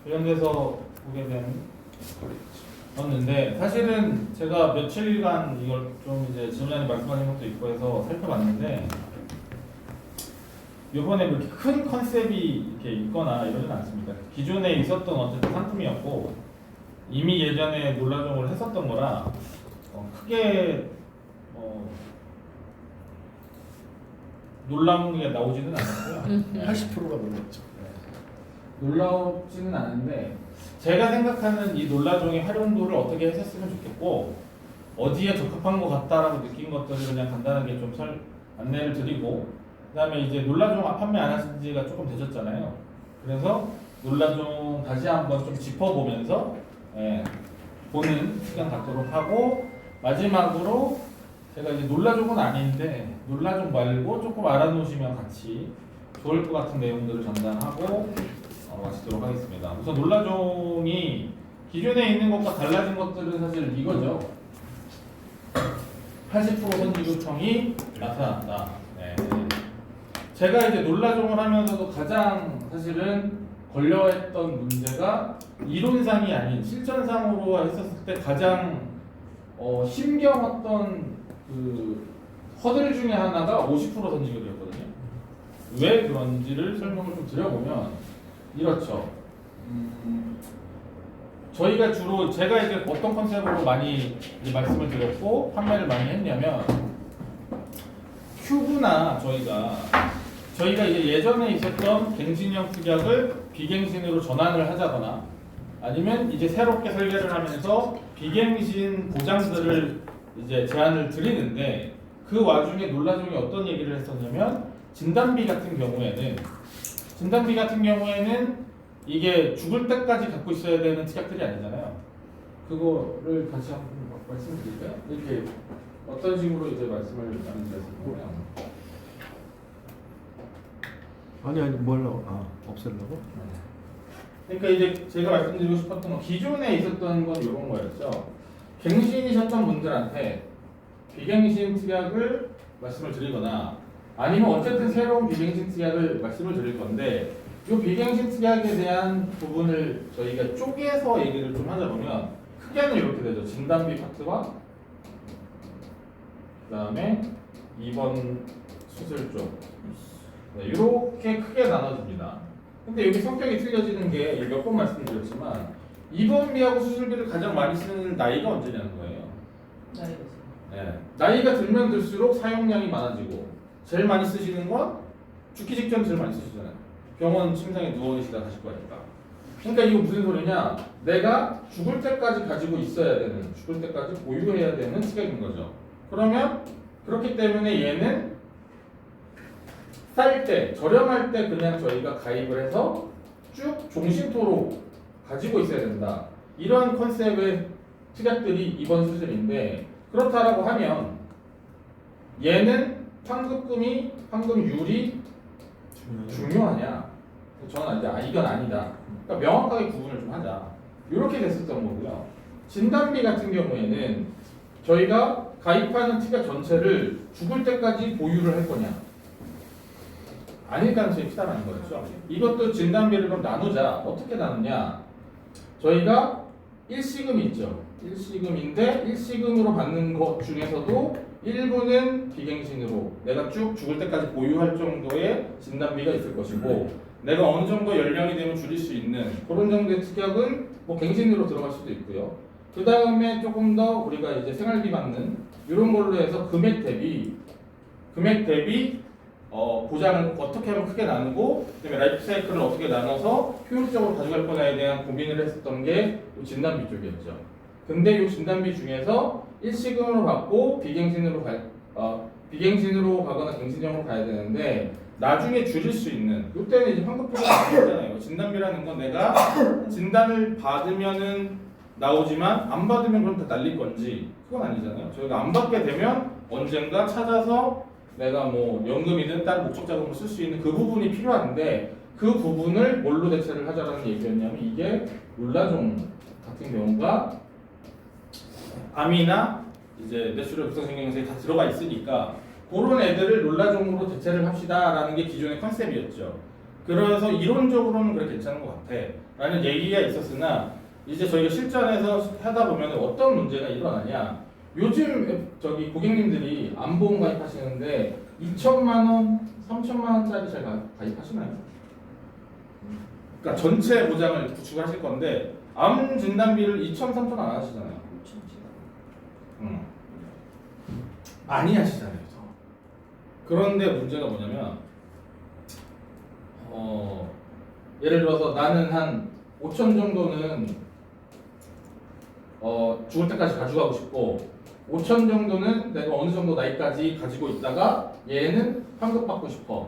관련돼서 보게 되었는데 사실은 제가 며칠간 이걸 좀 이제 지원자님 말씀하신 것도 있고 해서 살펴봤는데 이번에 그렇게 큰 컨셉이 이렇게 있거나 이러진 않습니다. 기존에 있었던 어쨌든 상품이었고 이미 예전에 논란종을 했었던 거라 크게 놀라운 게 나오지는 않았고요. 80%가 넘었죠. 놀라우지는 않은데 제가 생각하는 이 논라종의 활용도를 어떻게 했었으면 좋겠고 어디에 적합한 것 같다라고 느낀 것들을 그냥 간단하게 좀 안내를 드리고 그 다음에 이제 논라종 판매 안 하신 지가 조금 되셨잖아요. 그래서 논라종 다시 한번 좀 짚어보면서 보는 시간 갖도록 하고 마지막으로 제가 이제 논라종은 아닌데 논라종 말고 조금 알아놓으시면 같이 좋을 것 같은 내용들을 전달하고 마치도록 하겠습니다. 우선 논라종이 기존에 있는 것과 달라진 것들은 사실 이거죠. 80% 선지 요청이 나타난다. 네. 제가 이제 논라종을 하면서도 가장 사실은 걸려했던 문제가 이론상이 아닌 실전상으로 했었을 때 가장 힘겨웠던 그 허들 중에 하나가 50% 선지율이었거든요. 왜 그런지를 설명을 좀 드려보면 이렇죠. 저희가 주로 제가 이제 어떤 컨셉으로 많이 이제 말씀을 드렸고 판매를 많이 했냐면 큐브나 저희가 이제 예전에 있었던 갱신형 특약을 비갱신으로 전환을 하자거나 아니면 이제 새롭게 설계를 하면서 비갱신 보장들을 이제 제안을 드리는데 그 와중에 논라종이 어떤 얘기를 했었냐면 진단비 같은 경우에는 이게 죽을 때까지 갖고 있어야 되는 특약들이 아니잖아요. 그거를 다시 한번 말씀드릴까요? 이렇게 어떤 식으로 이제 말씀을 나누셨냐면 아니 뭘로 없애려고? 그러니까 이제 제가 말씀드리고 싶었던 건 기존에 있었던 건 이런 거였죠. 갱신이셨던 분들한테 비갱신 특약을 말씀을 드리거나 아니면 어쨌든 새로운 비갱신 특약을 말씀을 드릴 건데 이 비갱신 특약에 대한 부분을 저희가 쪼개서 얘기를 좀 하자 보면 크게는 이렇게 되죠. 진단비 파트와 그 다음에 입원 수술 쪽 이렇게 크게 나눠집니다. 근데 여기 성격이 틀려지는 게 몇 번 말씀드렸지만 입원비하고 수술비를 가장 많이 쓰는 나이가 언제냐는 거예요. 나이가 들면 들수록 사용량이 많아지고 제일 많이 쓰시는 건 죽기 직전 제일 많이 쓰시잖아요. 병원 침상에 누워 계시다 가실 거니까. 그러니까 이거 무슨 소리냐? 내가 죽을 때까지 가지고 있어야 되는, 죽을 때까지 보유해야 되는 특약인 거죠. 그러면 그렇기 때문에 얘는 쌀 때, 저렴할 때 그냥 저희가 가입을 해서 쭉 종신토록 가지고 있어야 된다. 이런 컨셉의 특약들이 이번 수준인데 그렇다라고 하면 얘는 환급률이 중요하냐? 저는 이제 이건 아니다. 그러니까 명확하게 구분을 좀 하자. 이렇게 됐었던 거고요. 진단비 같은 경우에는 저희가 가입하는 특약 전체를 죽을 때까지 보유를 할 거냐? 아닐 가능성이 크다는 거였죠. 이것도 진단비를 그럼 나누자. 어떻게 나누냐? 저희가 1시금이 있죠. 1시금인데 1시금으로 받는 것 중에서도 일부는 비갱신으로 내가 쭉 죽을 때까지 보유할 정도의 진단비가 있을 것이고 내가 어느 정도 연령이 되면 줄일 수 있는 그런 정도의 특약은 뭐 갱신으로 들어갈 수도 있고요. 그 다음에 조금 더 우리가 이제 생활비 받는 이런 걸로 해서 금액 대비 보장을 어떻게 하면 크게 나누고 그다음에 라이프 사이클을 어떻게 나눠서 효율적으로 가져갈 거냐에 대한 고민을 했었던 게 진단비 쪽이었죠. 근데 이 진단비 중에서 일시금으로 받고 비갱신으로 가거나 갱신형으로 가야 되는데 나중에 줄일 수 있는 이때는 이제 환급표가 나오잖아요. 진단비라는 건 내가 진단을 받으면은 나오지만 안 받으면 그럼 다 날릴 건지 그건 아니잖아요. 저희가 안 받게 되면 언젠가 찾아서 내가 뭐 연금이든 다른 목적 자금을 쓸 수 있는 그 부분이 필요한데 그 부분을 뭘로 대체를 하자라는 얘기였냐면 이게 논라종 같은 경우가 암이나 이제 뇌출혈 급성신경증이 다 들어가 있으니까 그런 애들을 논라종으로 대체를 합시다라는 게 기존의 컨셉이었죠. 그래서 이론적으로는 그래 괜찮은 것 같아 라는 얘기가 있었으나 이제 저희가 실전에서 하다 보면 어떤 문제가 일어나냐 요즘 저기 고객님들이 암보험 가입하시는데 2천만 원, 3천만 원짜리 잘 가입하시나요? 그러니까 전체 보장을 구축을 하실 건데 암 진단비를 2천, 3천 안 하시잖아요. 많이 하시잖아요. 그런데 문제가 뭐냐면 예를 들어서 나는 한 5천 정도는 죽을 때까지 가져가고 싶고 5천 정도는 내가 어느 정도 나이까지 가지고 있다가 얘는 환급받고 싶어.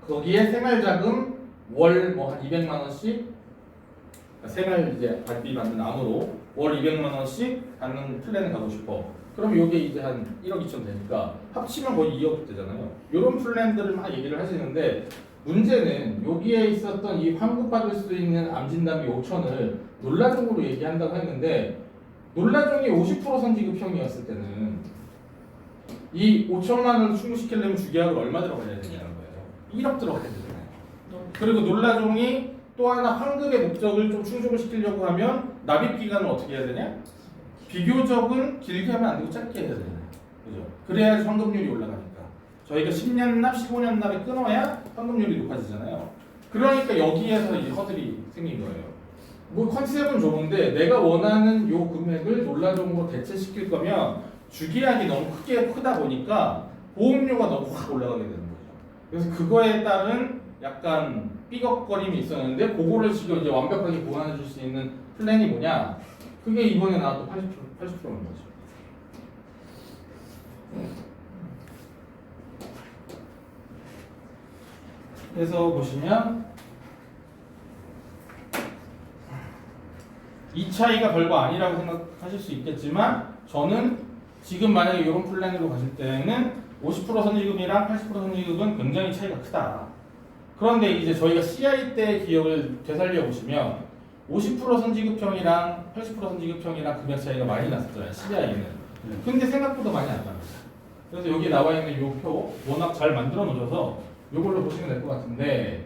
거기에 생활자금 월 뭐 한 200만 원씩 생활 이제 발비 받는 암으로 월 200만 원씩 받는 플랜을 가고 싶어. 그럼 이게 이제 한 1억 2천 되니까 합치면 거의 2억 되잖아요. 이런 플랜들을 막 얘기를 하시는데 문제는 여기에 있었던 이 환급받을 수 있는 암진단비 5천을 논란적으로 얘기한다고 했는데 논란종이 50% 선지급형이었을 때는 이 5천만 원을 충족시키려면 주계약을 얼마 들어가야 되냐는 거예요. 1억 들어가야 되잖아요. 그리고 논란종이 또 하나 환급의 목적을 좀 충족을 시키려고 하면 납입 기간을 어떻게 해야 되냐? 비교적은 길게 하면 안 되고 짧게 해야 되잖아요. 그죠? 그래야지 환급률이 올라가니까. 저희가 10년 납, 15년 납에 끊어야 환급률이 높아지잖아요. 그러니까 여기에서 이 허들이 생긴 거예요. 뭐 컨셉은 좋은데 내가 원하는 요 금액을 논란종으로 대체시킬 거면 주계약이 너무 크다 보니까 보험료가 너무 확 올라가게 되는 거죠. 그래서 그거에 따른 약간 삐걱거림이 있었는데 그거를 지금 이제 완벽하게 보완해 줄 수 있는 플랜이 뭐냐? 그게 이번에 나왔던 80%인 거죠. 그래서 보시면 이 차이가 별거 아니라고 생각하실 수 있겠지만 저는 지금 만약에 이런 플랜으로 가실 때는 50% 선지급이랑 80% 선지급은 굉장히 차이가 크다. 그런데 이제 저희가 CI 때 기억을 되살려 보시면 50% 선지급형이랑 80% 선지급형이랑 금액 차이가 많이 났었잖아요. CI는. 근데 생각보다 많이 안 납니다. 그래서 여기 나와 있는 이 표 워낙 잘 만들어 놓으셔서 이걸로 보시면 될 것 같은데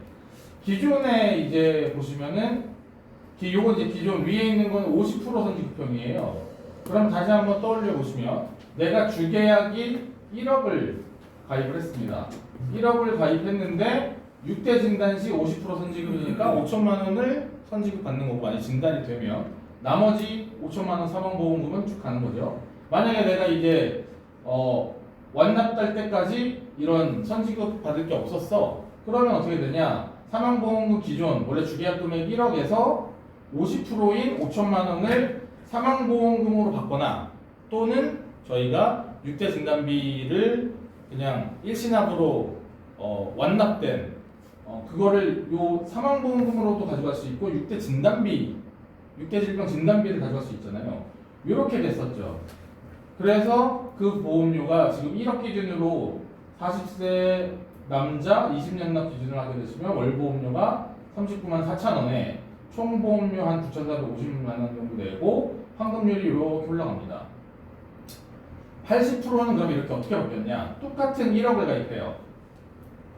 기존에 이제 보시면은 요건 이제 기존 위에 있는 건 50% 선지급형이에요. 그럼 다시 한번 떠올려 보시면 내가 주계약이 1억을 가입을 했습니다. 1억을 가입했는데 6대 진단 시 50% 선지급이니까 5천만 원을 선지급 받는 거고 만약 진단이 되면 나머지 5천만 원 사망보험금은 쭉 가는 거죠. 만약에 내가 이제 완납될 때까지 이런 선지급 받을 게 없었어. 그러면 어떻게 되냐? 사망보험금 기존 원래 주계약 금액 1억에서 50%인 5천만 원을 사망보험금으로 받거나 또는 저희가 6대 진단비를 그냥 일시납으로 완납된 그거를 요 사망보험금으로도 가져갈 수 있고 6대 진단비, 6대 질병 진단비를 가져갈 수 있잖아요. 이렇게 됐었죠. 그래서 그 보험료가 지금 1억 기준으로 40세 남자 20년 납 기준으로 하게 되시면 월 보험료가 39만 4천 원에 총 보험료 한 9,450만 원 정도 내고 환급률이 이렇게 올라갑니다. 80%는 그럼 이렇게 어떻게 바뀌었냐? 똑같은 1억을 가입해요.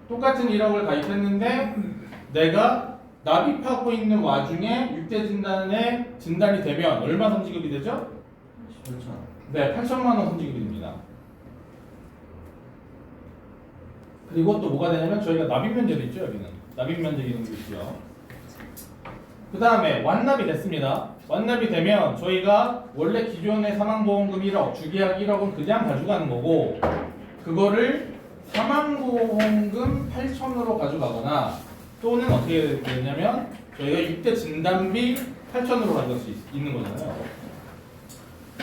똑같은 1억을 가입했는데 내가 납입하고 있는 와중에 6대 진단에 진단이 되면 얼마 선지급이 되죠? 8천. 네, 8천만 원 선지급이 됩니다. 그리고 또 뭐가 되냐면 저희가 납입 면제도 있죠, 여기는. 납입 면제 기능도 있고요. 그 다음에 완납이 됐습니다. 완납이 되면 저희가 원래 기존의 사망보험금 1억, 주계약 1억은 그냥 가져가는 거고 그거를 사망보험금 8천으로 가져가거나 또는 어떻게 되냐면 저희가 6대 진단비 8천으로 가져갈 수 있는 거잖아요.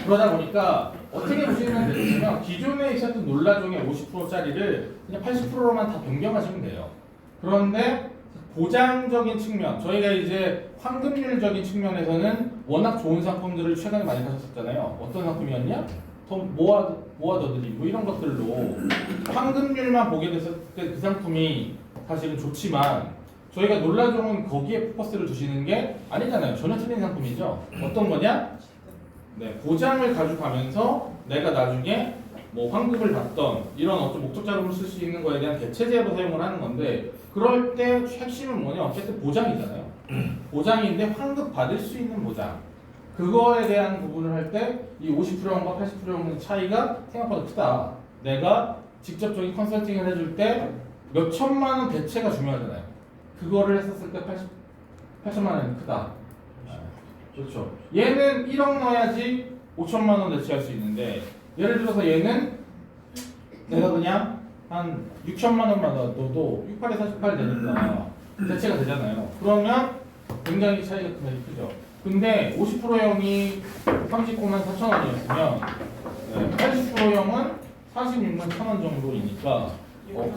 그러다 보니까 어떻게 보시면 되냐면 기존에 있었던 논란종의 50%짜리를 그냥 80%로만 다 변경하시면 돼요. 그런데 보장적인 측면, 저희가 이제 환급률적인 측면에서는 워낙 좋은 상품들을 최근에 많이 하셨었잖아요. 어떤 상품이었냐? 더 모아더들이 뭐 이런 것들로 환급률만 보게 됐을 때 그 상품이 사실은 좋지만 저희가 논란종은 거기에 포커스를 두시는 게 아니잖아요. 전혀 틀린 상품이죠. 어떤 거냐? 네, 보장을 가져가면서 내가 나중에 뭐 환급을 받던 이런 어떤 목적 자금을 쓸 수 있는 거에 대한 대체제로 사용을 하는 건데 그럴 때 핵심은 뭐냐? 어쨌든 보장이잖아요. 보장인데 환급 받을 수 있는 보장. 그거에 대한 부분을 할 때 이 50%와 80%의 차이가 생각보다 크다. 내가 직접적인 컨설팅을 해줄 때 몇 천만 원 대체가 중요하잖아요. 그거를 했었을 때 8천만 원이 크다. 그렇죠. 얘는 1억 넣어야지 5천만 원 대체할 수 있는데 예를 들어서 얘는 내가 그냥 한 6천만 원만 넣어도 68에 48 되니까 대체가 되잖아요. 그러면 굉장히 차이가 굉장히 크죠. 근데 50%형이 39만 4천 원이었으면 80%형은 46만 1천 원 정도이니까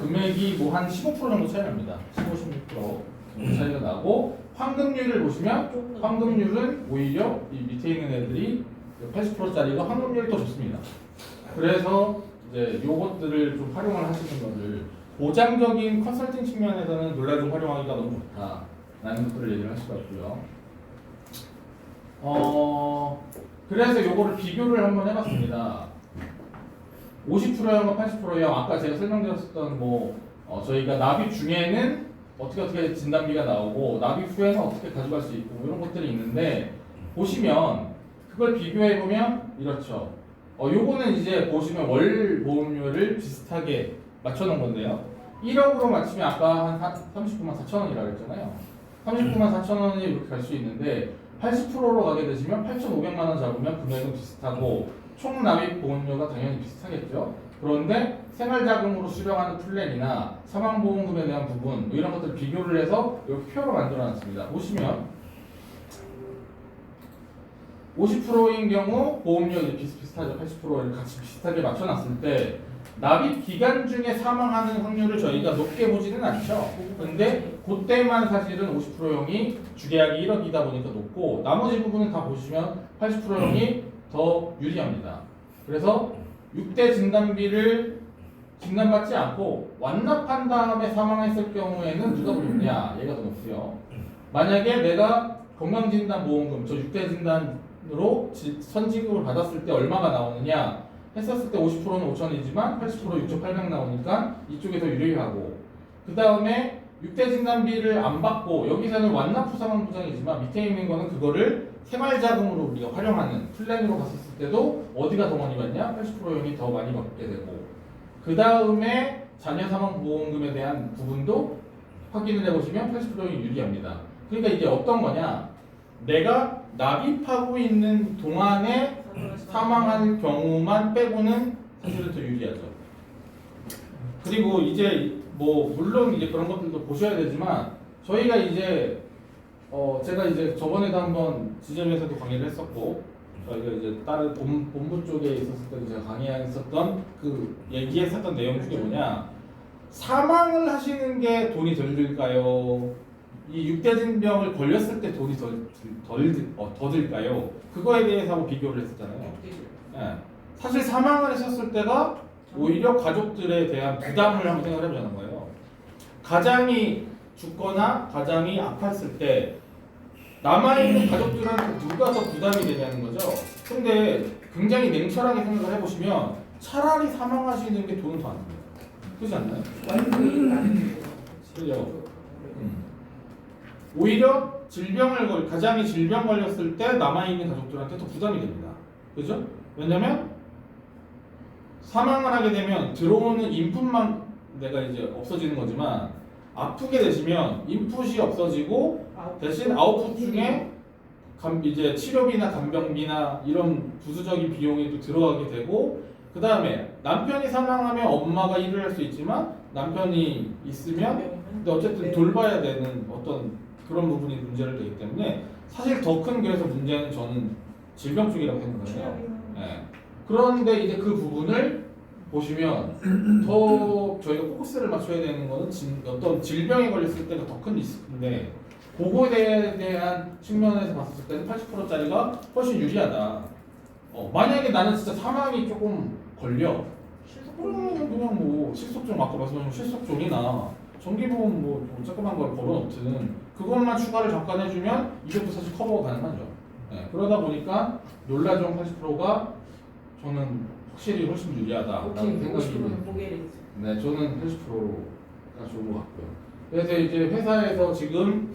금액이 뭐 한 15% 정도 차이 납니다. 15, 16% 차이가 나고 환급률을 보시면 환급률은 오히려 이 밑에 있는 애들이 80%짜리가 환급률이 더 좋습니다. 그래서 이제 요것들을 좀 활용을 하시는 것을 보장적인 컨설팅 측면에서는 놀라좀 활용하기가 너무 좋다라는 것들을 얘기를 할 수가 있고요. 그래서 요거를 비교를 한번 해봤습니다. 50%형과 80%형 아까 제가 설명드렸었던 저희가 납입 중에는 어떻게 진단비가 나오고 납입 후에는 어떻게 가져갈 수 있고 이런 것들이 있는데 보시면 그걸 비교해 보면 이렇죠. 요거는 이제 보시면 월 보험료를 비슷하게 맞춰놓은 건데요. 1억으로 맞추면 아까 한 39만 4천 원이라고 했잖아요. 39만 4천 원이 이렇게 갈 수 있는데 80%로 가게 되시면 8,500만 원 잡으면 금액은 비슷하고 총 납입 보험료가 당연히 비슷하겠죠. 그런데 생활자금으로 수령하는 플랜이나 사망보험금에 대한 부분 이런 것들 비교를 해서 이렇게 표로 만들어놨습니다. 보시면 50%인 경우 보험료가 비슷비슷하죠. 80%를 같이 비슷하게 맞춰놨을 때 납입 기간 중에 사망하는 확률을 저희가 높게 보지는 않죠. 근데 그때만 사실은 50%형이 주계약이 1억이다 보니까 높고 나머지 부분은 다 보시면 80%형이 더 유리합니다. 그래서 6대 진단비를 진단받지 않고 완납한 다음에 사망했을 경우에는 누가 더 높냐? 얘가 더 높고요. 만약에 내가 건강진단보험금 저 6대 진단으로 선지급을 받았을 때 얼마가 나오느냐 했었을 때 50%는 5천이지만 80% 6,800 나오니까 이쪽이 더 유리하고 그 다음에 6대 진단비를 안 받고 여기서는 완납 후 사망 보장이지만 밑에 있는 거는 그거를 생활자금으로 우리가 활용하는 플랜으로 갔었을 때도 어디가 더 많이 받냐? 80%형이 더 많이 받게 되고 그 다음에 자녀 사망 보험금에 대한 부분도 확인을 해보시면 80%형이 유리합니다. 그러니까 이게 어떤 거냐? 내가 납입하고 있는 동안에 사망한 경우만 빼고는 사실은 더 유리하죠. 그리고 이제 물론 이제 그런 것들도 보셔야 되지만 저희가 이제 제가 이제 저번에도 한번 지점에서도 강의를 했었고 저희가 이제 다른 본부 쪽에 있었을 때도 제가 강의했었던 그 얘기했었던 내용 중에 뭐냐 사망을 하시는 게 돈이 덜 들까요? 이 6대 진병을 걸렸을 때 돈이 더 들까요? 그거에 대해서 한번 비교를 했었잖아요. 예. 사실 사망을 했었을 때가 오히려 가족들에 대한 부담을 한번 생각을 해보자는 거예요. 가장이 죽거나 가장이 아팠을 때 남아있는 가족들한테 누가 더 부담이 되냐는 거죠. 근데 굉장히 냉철하게 생각을 해보시면 차라리 사망하시는 게 돈은 더 안 듭니다. 그렇지 않나요? 그죠? 오히려 가장이 질병 걸렸을 때 남아있는 가족들한테 더 부담이 됩니다. 그죠? 왜냐면 사망을 하게 되면 들어오는 인풋만 내가 이제 없어지는 거지만 아프게 되시면 인풋이 없어지고 대신 아웃풋 중에 이제 치료비나 간병비나 이런 부수적인 비용이 또 들어가게 되고 그 다음에 남편이 사망하면 엄마가 일을 할 수 있지만 남편이 있으면 근데 어쨌든 돌봐야 되는 어떤 그런 부분이 문제를 되기 때문에 사실 더 큰 그래서 문제는 저는 질병 쪽이라고 생각해요. 네. 그런데 이제 그 부분을 보시면 더 저희가 포커스를 맞춰야 되는 거는 어떤 질병에 걸렸을 때가 더 큰 리스크인데 그거에 대한 측면에서 봤을 때는 80%짜리가 훨씬 유리하다. 만약에 나는 진짜 사망이 조금 걸려 그러면 그냥 실속종 아까 말씀하신 실속종이나 정기보험 조그만 걸 걸어놓든 그것만 추가를 잠깐 해주면 이것도 사실 커버가 가능하죠. 네, 그러다 보니까 놀라정 80%가 저는 확실히 훨씬 유리하다라는 생각이 네, 저는 80%가 좋은 것 같고요. 그래서 이제 회사에서 지금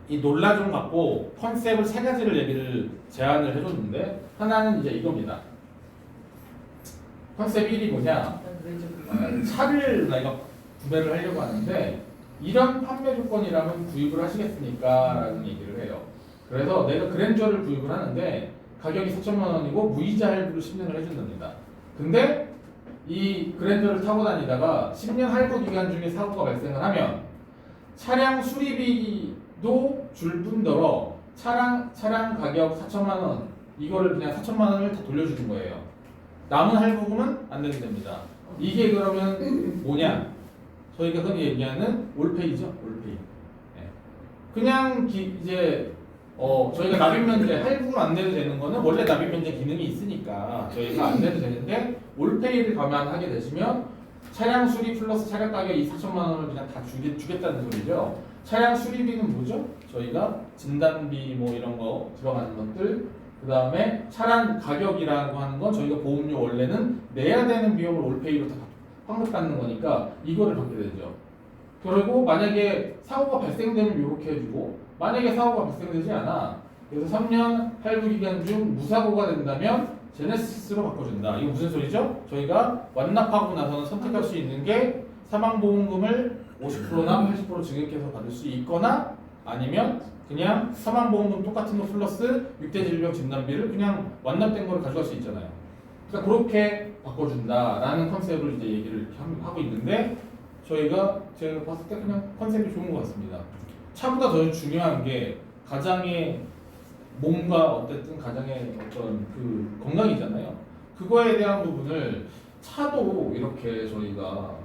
이 놀라좀 갖고 컨셉을 세 가지를 얘기를 제안을 해줬는데 하나는 이제 이겁니다. 컨셉 1이 뭐냐? 차를 내가 구매를 하려고 하는데 이런 판매 조건이라면 구입을 하시겠습니까? 라는 얘기를 해요. 그래서 내가 그랜저를 구입을 하는데 가격이 4천만 원이고 무이자 할부를 10년을 해준답니다. 근데 이 그랜저를 타고 다니다가 10년 할부 기간 중에 사고가 발생을 하면 차량 수리비도 줄 뿐더러 차량 가격 4천만 원 이거를 그냥 4천만 원을 다 돌려주는 거예요. 남은 할부금은 안 내도 됩니다. 이게 그러면 뭐냐? 저희가 흔히 얘기하는 올페이죠, 올페이. 네. 그냥 이제 저희가 납입 면제 할부를 안 내도 되는 거는 원래 납입 면제 기능이 있으니까 저희가 안 내도 되는데 올페이를 감안하게 되시면 차량 수리 플러스 차량 가격 이 4천만 원을 그냥 다 주겠다는 소리죠. 차량 수리비는 뭐죠? 저희가 진단비 뭐 이런 거 들어가는 것들, 그 다음에 차량 가격이라고 하는 건 저희가 보험료 원래는 내야 되는 비용을 올페이로 다 환급받는 거니까 이거를 받게 되죠. 그리고 만약에 사고가 발생되면 이렇게 해주고 만약에 사고가 발생되지 않아 그래서 3년 할부 기간 중 무사고가 된다면 제네시스로 바꿔준다. 이거 무슨 소리죠? 저희가 완납하고 나서는 선택할 수 있는 게 사망보험금을 50%나 80% 증액해서 받을 수 있거나 아니면 그냥 사망보험금 똑같은 거 플러스 6대 질병 진단비를 그냥 완납된 거를 가져갈 수 있잖아요. 그러니까 그렇게 바꿔준다라는 컨셉을 이제 얘기를 이렇게 하고 있는데 제가 봤을 때 그냥 컨셉이 좋은 것 같습니다. 차보다 더 중요한 게 가장의 몸과 어쨌든 가장의 어떤 그 건강이잖아요. 그거에 대한 부분을 차도 이렇게 저희가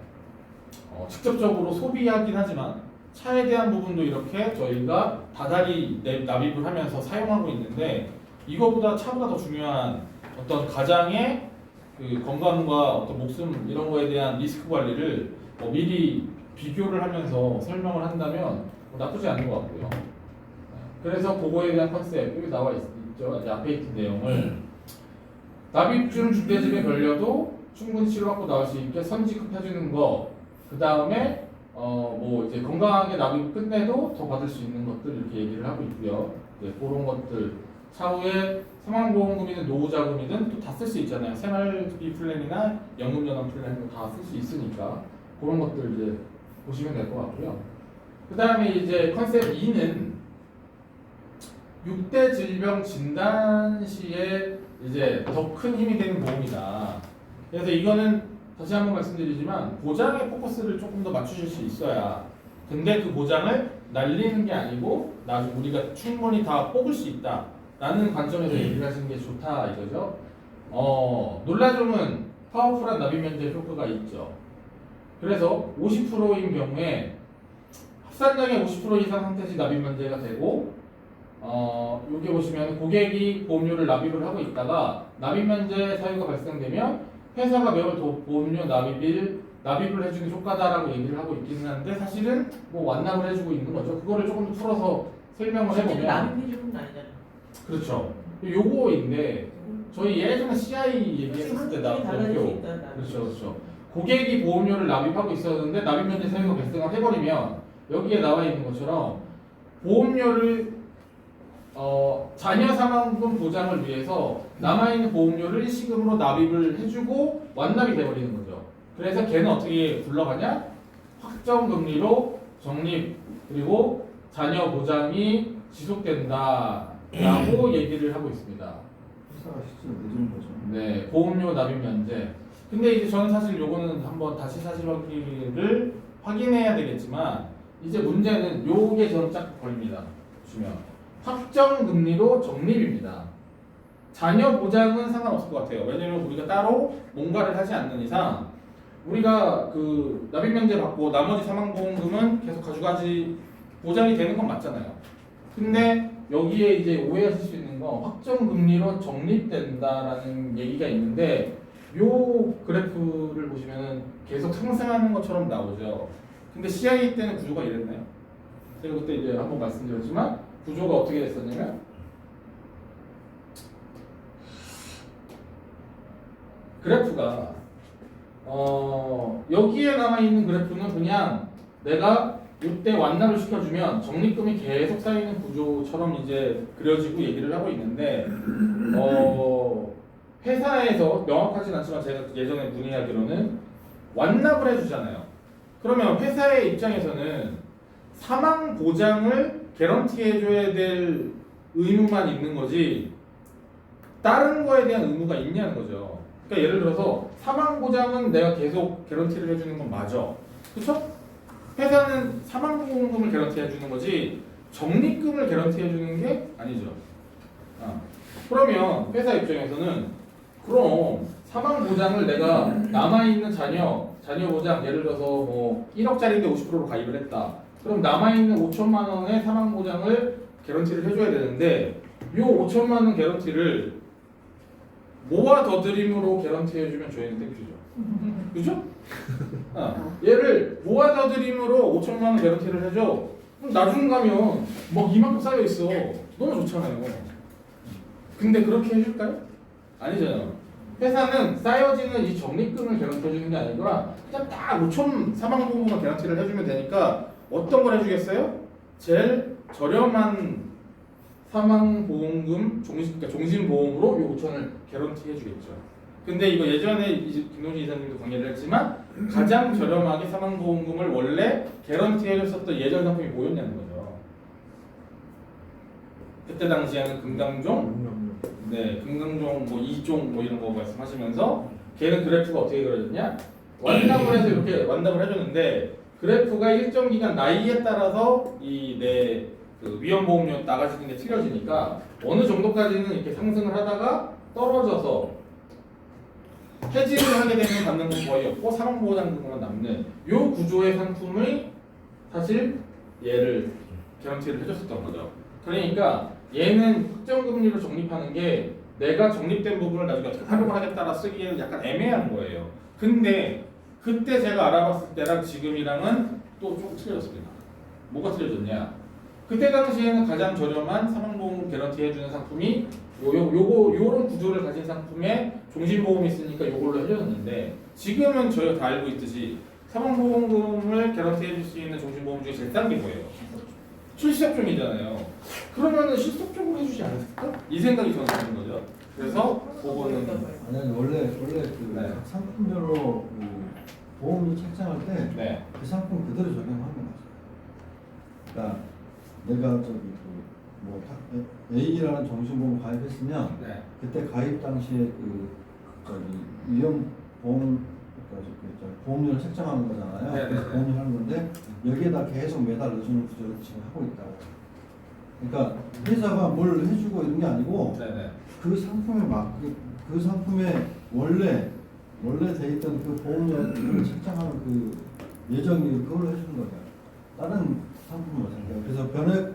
직접적으로 소비하긴 하지만 차에 대한 부분도 이렇게 저희가 다달이 납입을 하면서 사용하고 있는데 이거보다 차보다 더 중요한 어떤 가장의 그 건강과 어떤 목숨 이런 거에 대한 리스크 관리를 미리 비교를 하면서 설명을 한다면 나쁘지 않은 것 같고요. 그래서 그거에 대한 컨셉 여기 나와 있죠. 이제 앞에 있는 내용을 납입 중 중대재해 걸려도 충분히 치료받고 나올 수 있게 선지급해주는 거. 그 다음에 뭐 이제 건강하게 납입 끝내도 더 받을 수 있는 것들 이렇게 얘기를 하고 있고요. 네, 그런 것들 차후에 사망보험금이든 노후자금이든 또 다 쓸 수 있잖아요. 생활비 플랜이나 연금연금 플랜도 다 쓸 수 있으니까 그런 것들 이제 보시면 될 것 같고요. 그 다음에 이제 컨셉 2는 6대 질병 진단 시에 이제 더 큰 힘이 되는 보험이다. 그래서 이거는 다시 한번 말씀드리지만 보장에 포커스를 조금 더 맞추실 수 있어야. 근데 그 보장을 날리는 게 아니고 나중에 우리가 충분히 다 뽑을 수 있다라는 관점에서 얘기를 하시는 게 좋다 이거죠. 놀라좀은 파워풀한 납입 면제 효과가 있죠. 그래서 50%인 경우에 합산량의 50% 이상 상태 시 납입 면제가 되고 여기 보시면 고객이 보험료를 납입을 하고 있다가 납입 면제 사유가 발생되면 회사가 매월 보험료 납입을 해주는 효과다라고 얘기를 하고 있기는 한데 사실은 뭐 완납을 해주고 있는 거죠. 그거를 조금 더 풀어서 설명을 해보면 납입해주는 건 아니잖아. 그렇죠. 요거인데 저희 예전에 CI 얘기했을 때 나왔죠. 그렇죠. 고객이 보험료를 납입하고 있었는데 납입 면제 사유가 발생을 해버리면 여기에 나와 있는 것처럼 보험료를 자녀 사망금 보장을 위해서 남아있는 보험료를 일시금으로 납입을 해주고 완납이 돼버리는 거죠. 그래서 걔는 어떻게 굴러가냐? 확정금리로 적립 그리고 자녀 보장이 지속된다라고 얘기를 하고 있습니다. 회사가 실제로 내주는 거죠. 네, 보험료 납입 면제. 근데 이제 저는 사실 요거는 한번 다시 사실 확인을 확인해야 되겠지만 이제 문제는 요게 저는 딱 걸립니다. 보시면 확정 금리로 적립입니다. 자녀 보장은 상관없을 것 같아요. 왜냐면 우리가 따로 뭔가를 하지 않는 이상 우리가 그 납입 면제 받고 나머지 사망보험금은 계속 가져가지 보장이 되는 건 맞잖아요. 근데 여기에 이제 오해하실 수 있는 건 확정 금리로 적립된다라는 얘기가 있는데 요 그래프를 보시면은 계속 상승하는 것처럼 나오죠. 근데 CI 때는 구조가 이랬나요? 제가 그때 이제 한번 말씀드렸지만 구조가 어떻게 됐었냐면 그래프가 여기에 남아 있는 그래프는 그냥 내가 이때 완납을 시켜주면 적립금이 계속 쌓이는 구조처럼 이제 그려지고 얘기를 하고 있는데 회사에서 명확하진 않지만 제가 예전에 문의하기로는 완납을 해주잖아요. 그러면 회사의 입장에서는 사망 보장을 개런티해줘야 될 의무만 있는 거지 다른 거에 대한 의무가 있냐는 거죠. 그러니까 예를 들어서 사망 보장은 내가 계속 개런티를 해주는 건 맞아. 그렇죠? 회사는 사망보험금을 개런티해주는 거지 적립금을 개런티해주는 게 아니죠. 그러면 회사 입장에서는 그럼 사망 보장을 내가 남아있는 자녀 보장 예를 들어서 뭐 1억짜리인데 50%로 가입을 했다. 그럼 남아있는 5천만 원의 사망 보장을 개런티를 해줘야 되는데 요 5천만 원 개런티를 모아 더드림으로 개런티해주면 저희는 땡큐죠. 그죠? 얘를 모아 더드림으로 5천만 원 개런티를 해줘. 그럼 나중 가면 막 이만큼 쌓여 있어. 너무 좋잖아요. 근데 그렇게 해줄까요? 아니잖아요. 회사는 쌓여지는 이 적립금을 개런티해주는 게 아니라 그냥 딱 5천 사망보험만 개런티를 해주면 되니까 어떤 걸 해주겠어요? 제일 저렴한 사망보험금 그러니까 종신보험으로 이 5천을 개런티해주겠죠. 근데 이거 예전에 김동진 이사님도 강의를 했지만 가장 저렴하게 사망보험금을 원래 개런티해줬었던 예전 상품이 뭐였냐는 거죠. 그때 당시에는 금강종, 네, 금강종 뭐 2종 뭐 이런 거 말씀하시면서 걔는 그래프가 어떻게 그려졌냐? 완납을 해서 이렇게 완납을 해줬는데 그래프가 일정 기간 나이에 따라서 이 내 그 위험보험료 나가지는 게 틀려지니까 어느 정도까지는 이렇게 상승을 하다가 떨어져서 해지를 하게 되면 받는 건 거의 없고 사망보장금만 남는 요 구조의 상품을 사실 얘를 개런티를 해줬었던 거죠. 그러니까 얘는 확정 금리로 적립하는 게 내가 적립된 부분을 나중에 어떻게 활용을 하겠다라 쓰기에는 약간 애매한 거예요. 근데 그때 제가 알아봤을 때랑 지금이랑은 또 조금 틀려졌습니다. 뭐가 틀려졌냐? 그때 당시에는 가장 저렴한 사망보험 개런티 해주는 상품이 요런 구조를 가진 상품에 종신보험이 있으니까 요걸로 해줬는데 지금은 저희가 다 알고 있듯이 사망보험금을 개런티 해줄 수 있는 종신보험 중에 제일 싼 게 뭐예요? 실속종이잖아요. 그러면은 실속종으로 해주지 않을까? 이 생각이 저는 드는 거죠. 그래서 그거는 아니 원래 그 네. 상품별로 그 보험료 책정할 때 그 네. 상품 그대로 적용하는 게 맞아요. 그러니까 내가 저기 그뭐 A라는 정신보험 가입했으면 네. 그때 가입 당시에 그 저기 위험 보험 보험료를 책정하는 거잖아요. 네, 그래서 네, 네. 보험료를 하는 건데 여기에다 계속 매달 넣어주는 구조를 지금 하고 있다고. 그러니까 회사가 뭘 해주고 이런 게 아니고 네네. 그 상품에 막 그 상품에 원래 돼 있던 그 보험료를 책정하는 그 예정이 그걸로 해주는 거예요. 다른 상품은 마찬가지예요. 그래서 변액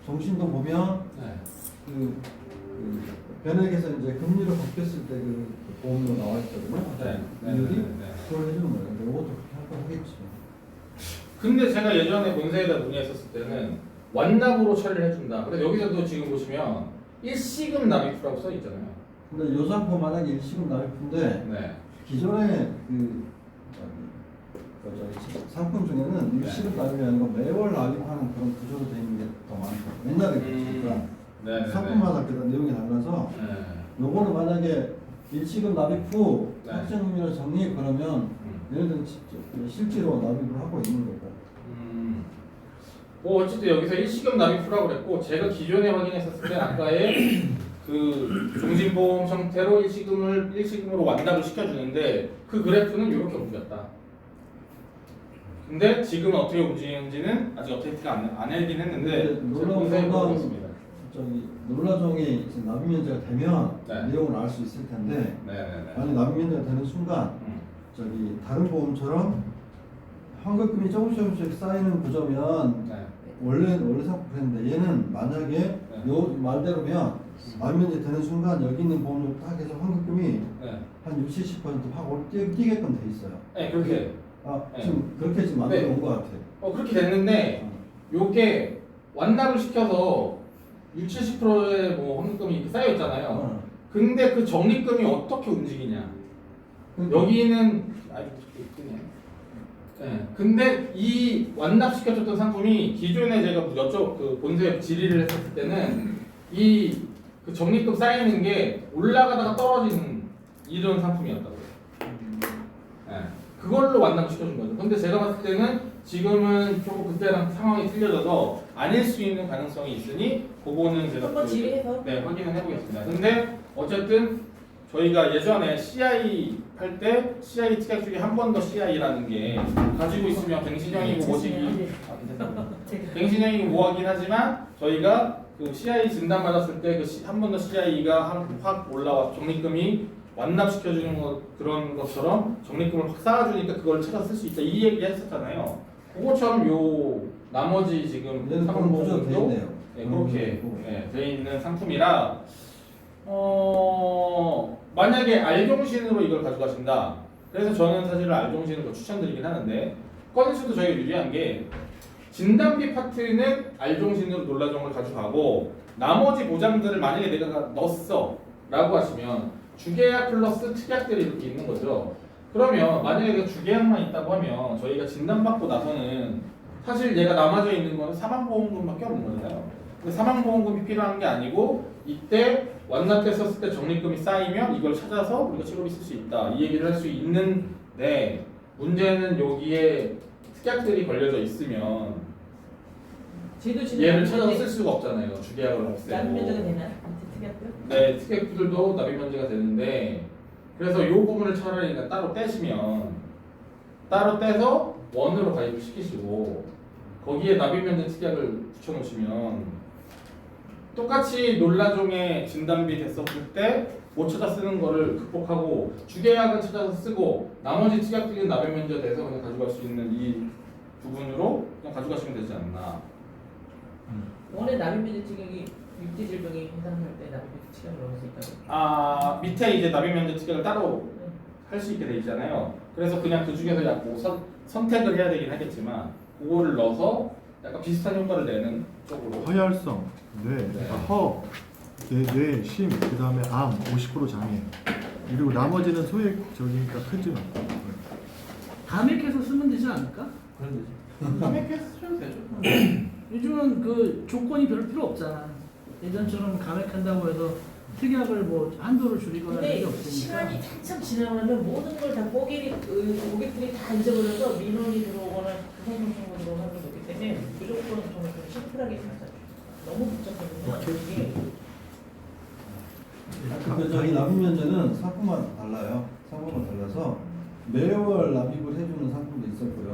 정신도 보면 네. 그 변액에서 이제 금리로 바뀌었을 때 그 보험료 나와 있거든요. 네. 이율이 네. 그걸 해주는 거예요. 근데 이것도 그렇게 하겠지. 근데 제가 예전에 본사에다 문의했었을 때는 완납으로 처리를 해준다. 그래서 여기서도 지금 보시면 일시금 납입후라고 써 있잖아요. 근데 요 상품 만약에 일시금 납입인데 네. 기존에 상품 중에는 일시금 납입이 아니고 매월 납입하는 그런 구조로 되어 있는 게 더 많고 옛날에 그랬으니까 네. 상품마다 그 내용이 달라서 요거는 만약에 일시금 납입 후 네. 확정금리로 적립 그러면 얘네들은 실제로 납입을 하고 있는 거고. 뭐 어쨌든 여기서 일시금 납입후라고 그랬고 제가 기존에 확인했었을 때 아까의 그 종신보험 형태로 일시금으로 완납을 시켜주는데 그 그래프는 이렇게 움직였다. 근데 지금 어떻게 움직이는지는 아직 업데이트가 안 하긴 했는데 제가 본사에 물어봤습니다. 저기 논라종이 이제 납입 면제가 되면 네. 내용을 알 수 있을 텐데 네네네. 만약 납입 면제가 되는 순간 저기 다른 보험처럼 환급금이 조금씩 쌓이는 구조면 네. 원래 상품 그랬는데 얘는 만약에 요 말대로면 납입 면제 되는 순간 여기 있는 보험료 딱 해서 환급금이 네. 한 60-70% 뛰게끔 돼 있어요. 네, 그렇게. 네. 지금 그렇게 지금 만들어 온 것 같아요. 그렇게 됐는데 요게 완납을 시켜서 60-70%의 뭐 환급금이 이렇게 쌓여 있잖아요. 근데 그 적립금이 어떻게 움직이냐? 그러니까 여기는 아주 크네. 네. 근데 이 완납시켜줬던 상품이 기존에 제가 그 본사에 질의를 했을 때는 이 그 적립금 쌓이는 게 올라가다가 떨어지는 이런 상품이었다고요. 네. 그걸로 완납시켜준 거죠. 근데 제가 봤을 때는 지금은 조금 그때랑 상황이 틀려져서 아닐 수 있는 가능성이 있으니 그거는 제가 한번 질의해서 네, 확인을 해보겠습니다. 근데 어쨌든 저희가 예전에 CI 할 때 CI 특약 중에 한 번 더 CI라는 게 가지고 있으면 갱신형이고 뭐지기 갱신형이고 뭐하긴 하지만 저희가 그 CI 진단 받았을 때 그 한 번 더 CI가 확 올라와 적립금이 완납시켜주는 그런 것처럼 적립금을 확 쌓아주니까 그걸 찾아 쓸 수 있다 이 얘기 했었잖아요. 그것처럼 요 나머지 지금 얘는 그런 구조가 돼 상품도 있네요. 네, 그렇게 돼 있는 상품이라 만약에 알종신으로 이걸 가져가신다. 그래서 저는 사실 알종신을 더 추천드리긴 하는데 건수도 저희가 유리한 게 진단비 파트는 알종신으로 놀라종을 가져가고 나머지 보장들을 만약에 내가 넣었어 라고 하시면 주계약 플러스 특약들이 이렇게 있는 거죠. 그러면 만약에 내가 주계약만 있다고 하면 저희가 진단받고 나서는 사실 얘가 남아져 있는 거는 사망보험금밖에 없는 거잖아요. 근데 사망보험금이 필요한 게 아니고 이때 완납됐었을 때 적립금이 쌓이면 이걸 찾아서 우리가 치료비 쓸 수 있다 이 얘기를 할 수 있는데 문제는 여기에 특약들이 걸려져 있으면 얘를 찾아서 쓸 수가 없잖아요. 주계약을 없애고 납입 면제가 되나? 특약들? 네, 특약들도 납입 면제가 되는데 그래서 이 부분을 차라리 그냥 따로 떼시면 따로 떼서 원으로 가입을 시키시고 거기에 납입 면제 특약을 붙여놓으시면 똑같이 놀라종의 진단비 됐었을 때 못 찾아 쓰는 거를 극복하고 주계약은 찾아서 쓰고 나머지 특약들은 납입 면제 돼서 그냥 가져갈 수 있는 이 부분으로 그냥 가져가시면 되지 않나. 원래 납입 면제 특약이 육지 질병이 해당할 때 납입 면제 특약을 넣을 수 있다고. 아 밑에 이제 납입 면제 특약을 따로 할 수 있게 돼 있잖아요. 그래서 그냥 그 중에서 약간 선택을 해야 되긴 하겠지만 그거를 넣어서 약간 비슷한 효과를 내는 쪽으로. 허혈성, 뇌, 그러니까 허, 뇌, 심, 그 다음에 암, 50% 장애. 그리고 나머지는 소액적이니까 크지 않고. 감액해서 쓰면 되지 않을까? 감액해서 쓰면 되죠. 요즘은 그 조건이 별로 필요 없잖아. 예전처럼 감액한다고 해서 특약을 뭐 한도를 줄이거나 근데 이런 게 없으니까. 시간이 한참 지나가면 모든 걸 다 고객들이 다 잊어버려서 민원이 들어오거나 구성요청이 들어오는 게 있기 때문에 무조건 저는 좀 심플하게 가자. 너무 복잡하거든요. 이게 근데 저희 납입 면제는 상품마다 달라요. 상품마다 달라서 매월 납입을 해주는 상품도 있었고요.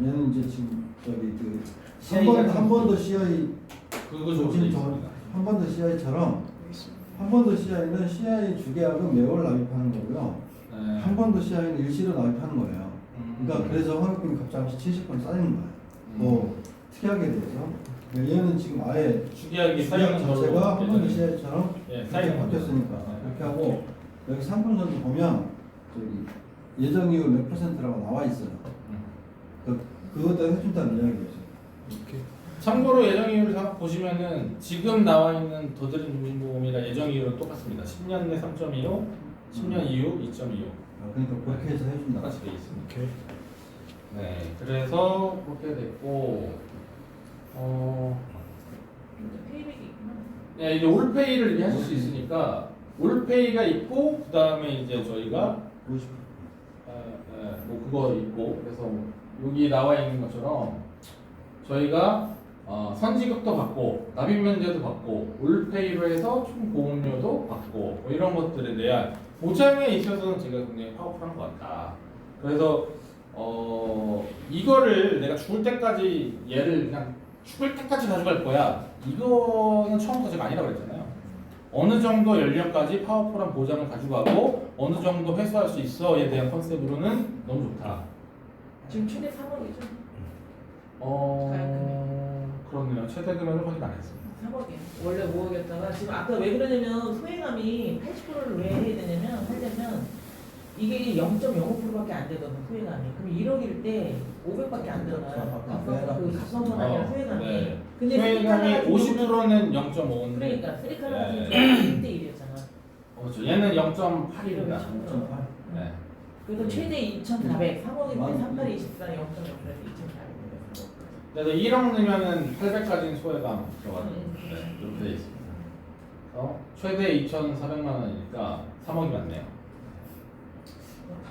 얘는 이제 지금 저기 그 한 번 더 CI 그거 좋습니다. 한 번 더 CI처럼 한 번 더 CI는 CI 주계약은 매월 납입하는 거고요. 네. 한 번 더 CI는 일시로 납입하는 거예요. 그러니까 그래서 환급금이 갑자기 70% 쌓이는 거예요. 뭐 특약에 대해서. 얘는 지금 아예 주계약이 주계약 쌓이는 걸로 자체가 한 번 더 예전에. CI처럼 예, 쌓이는 바뀌었으니까 거죠. 그렇게 하고 여기 상품선도 보면 저기 예정이율 몇 %라고 나와 있어요. 그것도 해준다는 이야기죠. 참고로 예정이율을 보시면은 지금 나와 있는 더드림 중심보험이랑 예정이율은 똑같습니다. 10년 내 3.25, 10년 이후 2.25 그러니까 그렇게 해서 해준다. 똑같이 돼 있습니다. 오케이. 네, 그래서 그렇게 됐고 페이백이 있구나. 네, 이제 올페이를 하실 수 있으니까 올페이가 있고 그 다음에 이제 저희가 50. 뭐 그거 있고 그래서 여기 나와 있는 것처럼 저희가 선지급도 받고 납입 면제도 받고 올페이로 해서 총 보험료도 받고 뭐 이런 것들에 대한 보장에 있어서는 제가 굉장히 파워풀한 것 같다. 그래서 이거를 내가 죽을 때까지 얘를 그냥 죽을 때까지 가져갈 거야. 이거는 처음부터 제가 아니라고 그랬잖아요. 어느 정도 연령까지 파워풀한 보장을 가져가고 어느 정도 회수할 수 있어에 대한 컨셉으로는 너무 좋다. 지금 최대 3억이죠. 그렇네요. 최대 금액을 확인 안 했습니다. 3억이에요. 원래 5억이었다가 지금 아까 왜 그러냐면 후회감이 80%를 왜 해야 되냐면 하려면 이게 0.05%밖에 안 되거든 후회감이. 그럼 1억일 때 500밖에 안 들어가요. 그 갑성선 아니라 후회감이. 네. 근데 후회감이 쓰리칼라 같은 50%는 0.5인데 그러니까 쓰리칼라 같은 네. 경우는 1대 1이었잖아. 그렇죠. 얘는 0.8입니다. 0.8. 네. 그래서 최대 2,400, 3억인데 만- 38, 24, 0.5에서 2,400. 그래서 1억 넣으면은 800까지는 소외감 들어가는 네. 이렇게 돼 있습니다. 최대 2,400만 원이니까 3억이 맞네요.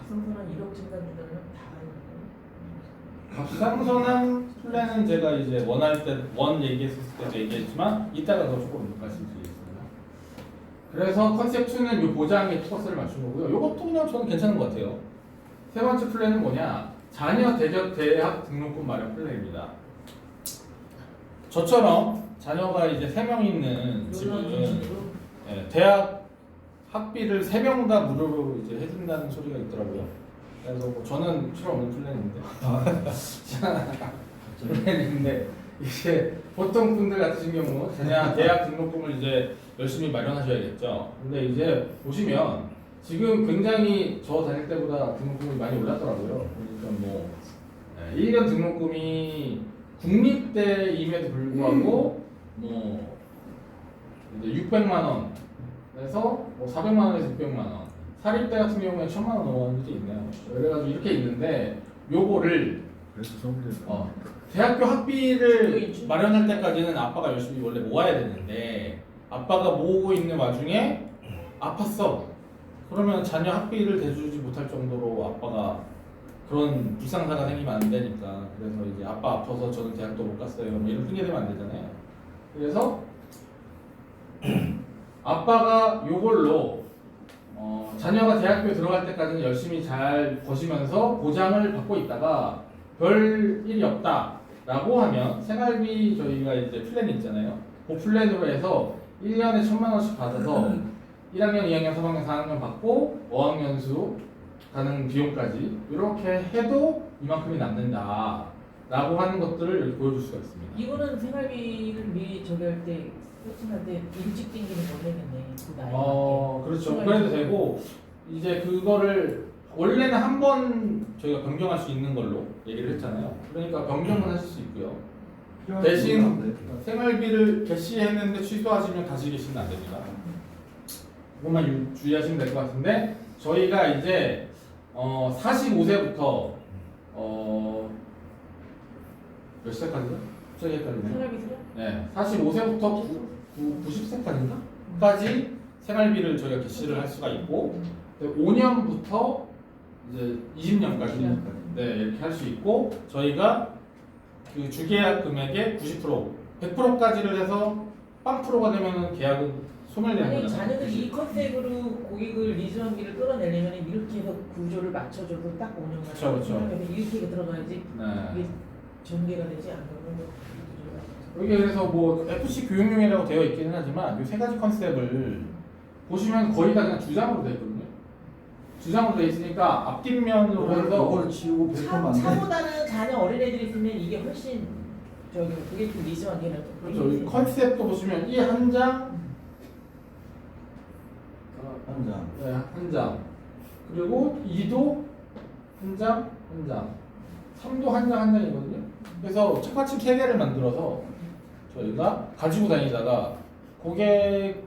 각성선한 1억 진단주들은 다 갑상선암 플랜은 제가 이제 원할 때 원 얘기했을 때도 얘기했지만 이따가 더 조금 말씀드리겠습니다. 그래서 컨셉 2는 이 보장에 포커스를 맞춘 거고요. 이것도 그냥 저는 괜찮은 것 같아요. 세 번째 플랜은 뭐냐? 자녀 대학 등록금 마련 플랜입니다. 저처럼 자녀가 이제 3명 있는 집은 예, 대학 학비를 3명 다 무료로 이제 해준다는 소리가 있더라고요. 그래서 뭐 저는 필요 없는 플랜인데. 플랜인데 이제 보통 분들 같으신 경우 그냥 대학 등록금을 이제 열심히 마련하셔야겠죠. 근데 이제 보시면 지금 굉장히 저 다닐 때보다 등록금이 많이 올랐더라고요. 그러니까 뭐 1년 등록금이 국립대임에도 불구하고 뭐 이제 600만 원에서 뭐 400만 원에서 600만 원. 사립대 같은 경우에 1000만 원 넘어가는 게 있네요. 그래가지고 이렇게 있는데 요거를 그래서 서울대 대학교 학비를 마련할 때까지는 아빠가 열심히 원래 모아야 되는데 아빠가 모으고 있는 와중에 아팠어. 그러면 자녀 학비를 대주지 못할 정도로 아빠가 그런 불상사가 생기면 안 되니까 그래서 이제 아빠 아파서 저는 대학도 못 갔어요. 뭐 이런 핑계 대면 안 되잖아요. 그래서 아빠가 요걸로 자녀가 대학교에 들어갈 때까지는 열심히 잘 버시면서 보장을 받고 있다가 별 일이 없다라고 하면 생활비 저희가 이제 플랜이 있잖아요. 그 플랜으로 해서 1년에 1000만 원씩 받아서 1학년, 2학년, 3학년, 4학년 받고 어학연수 가는 비용까지 이렇게 해도 이만큼이 남는다라고 하는 것들을 여기 보여줄 수가 있습니다. 이거는 생활비를 미리 저기 할 때 세팅할 때 일찍 땡기는 거 해야겠네. 그 나이 그렇죠. 생활비. 그래도 되고 이제 그거를 원래는 한 번 저희가 변경할 수 있는 걸로 얘기를 했잖아요. 그러니까 변경은 하실 수 있고요. 대신 생활비를 개시했는데 취소하시면 다시 개시는 안 됩니다. 그것만 주의하시면 될 것 같은데 저희가 이제 45세부터 몇 세까지죠? 갑자기 헷갈리네요. 생활비 수령? 네, 45세부터 90세까지인가?까지 생활비를 저희가 개시를 할 수가 있고 5년부터 이제 20년까지 네, 이렇게 할 수 있고 저희가 그 주계약 금액의 90%, 100%까지를 해서 빵프로가 되면은 계약은 소멸되는 만약에 거잖아요. 자녀들 이 컨셉으로 고객을 리즈원비를 끌어내려면 이렇게 해서 구조를 맞춰줘도 딱 5년간 그쵸, 그쵸. 이렇게 들어가야지 네. 이게 전개가 되지 않는 여기 그래서 뭐 FC 교육용이라고 되어 있기는 하지만 이 세 가지 컨셉을 보시면 거의 다 그냥 주장으로 되어 있거든요. 주장으로 되어 있으니까 앞뒷면으로 해서 이걸 지우고 배포하면 안 돼. 차보다는 자녀 어린애들이 있으면 이게 훨씬 저기 그게 좀 리즈원비는 그렇죠. 이 컨셉도 보시면 이 한 장, 한 장. 네, 한 장. 그리고 2도 한 장, 한 장. 3도 한 장, 한 장이거든요. 그래서 책받침 3개를 만들어서 저희가 가지고 다니다가 고객에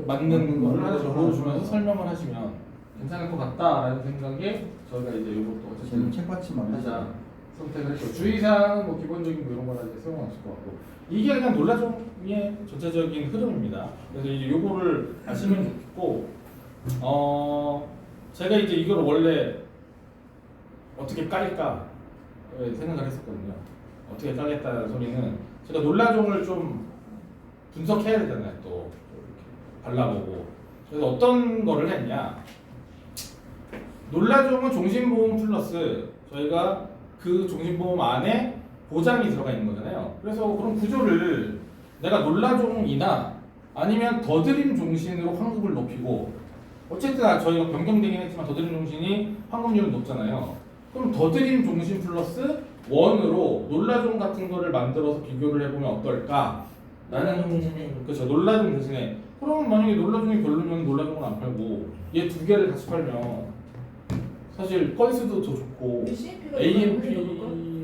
맞는 거를 하나 보여주면서 설명을 하시면 괜찮을 것 같다라는 생각에 저희가 이제 이것도 지금 어쨌든 책받침 한 만드자. 장 선택을 했고 주의사항은 뭐 기본적인 뭐 이런 거나 이제 소용없을 것 같고 이게 그냥 놀라종의 전체적인 흐름입니다. 그래서 이제 요거를 아시면 좋겠고 제가 이제 이걸 원래 어떻게 깔까 생각을 했었거든요. 어떻게 깔겠다는 소리는 제가 놀라종을 좀 분석해야 되잖아요. 또 이렇게 발라보고 그래서 어떤 거를 했냐 놀라종은 종신보험 플러스 저희가 그 종신보험 안에 보장이 들어가 있는 거잖아요. 그래서 그런 구조를 내가 놀라종이나 아니면 더드림 종신으로 환급을 높이고 어쨌든 저희가 변경되긴 했지만 더드림 종신이 환급률은 높잖아요. 그럼 더드림 종신 플러스 원으로 놀라종 같은 거를 만들어서 비교를 해보면 어떨까? 라는 그렇죠. 놀라종 대신에 그럼 만약에 놀라종이 별로면 놀라종을 안 팔고 얘 두 개를 같이 팔면 사실 건수도 더 좋고 CMP가 AMP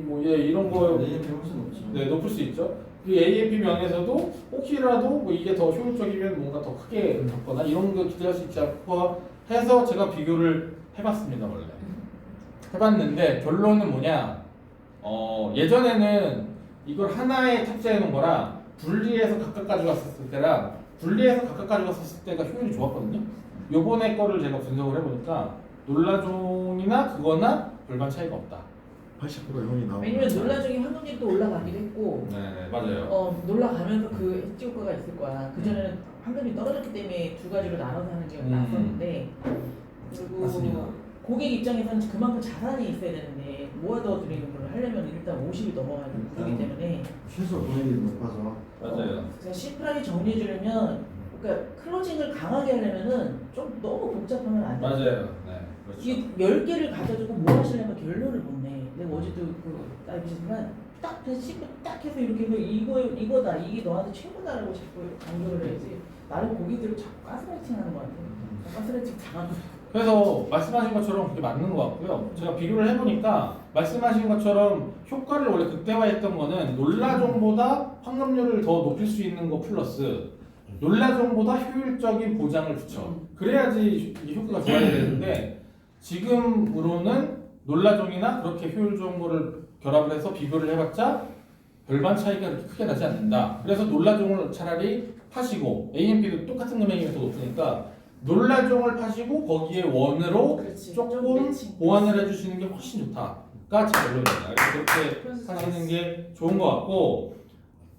뭐 이런 거 AMP 훨씬 높죠. 네, 높을 수 있죠. 그 AMP 면에서도 혹시라도 뭐 이게 더 효율적이면 뭔가 더 크게 받거나 이런 거 기대할 수 있지 않고 해서 제가 비교를 해봤습니다 원래. 해봤는데 결론은 뭐냐? 예전에는 이걸 하나에 탑재해 놓은 거랑 분리해서 각각 가져갔었을 때랑 분리해서 각각 가져갔었을 때가 효율이 좋았거든요. 요번에 거를 제가 분석을 해보니까 놀라종이나 그거나 별반 차이가 없다. 80% 형이 나오고. 왜냐면 놀라중이 황금률도 올라가기도 했고 네, 맞아요. 놀라가면서 그 엣지 효과가 있을 거야. 그전에는 황금이 떨어졌기 때문에 두 가지로 나눠서 하는 게 났었는데 그리고 맞습니다. 고객 입장에서는 그만큼 자산이 있어야 되는데 모아둬드리는 걸 하려면 일단 50이 넘어가야 되는 구조이기 때문에 최소 분위기 높아서 맞아요. 제가 심플하게 정리해 주려면 그러니까 클로징을 강하게 하려면은 좀 너무 복잡하면 안 돼. 맞아요. 네, 그렇죠. 이 10개를 가져주고 뭐 하시려면 결론을 못 내. 내가 어제도 따지지만 딱 씹고 딱 해서 이렇게 해서 이거다 이게 너한테 최고다라고 자꾸 강조를 해야지. 나는 고객들을 자꾸 가스라이팅하는 것 같아. 가스라이팅 당하고. 그래서 말씀하신 것처럼 그게 맞는 것 같고요. 제가 비교를 해보니까 말씀하신 것처럼 효과를 원래 극대화했던 거는 놀라종보다 황금률을 더 높일 수 있는 거 플러스 놀라종보다 효율적인 보장을 붙여. 그래야지 이 효과가 좋아야 되는데 지금으로는 놀라종이나 그렇게 효율 좋은 거를 결합을 해서 비교를 해봤자 별반 차이가 그렇게 크게 나지 않는다. 그래서 놀라종을 차라리 파시고 AMP도 똑같은 금액이면 더 높으니까 놀라종을 파시고 거기에 원으로 그렇지. 조금 좀 매칭. 보완을 해주시는 게 훨씬 좋다가 제 결론입니다. 그래서 그렇게 하시는 게 좋은 것 같고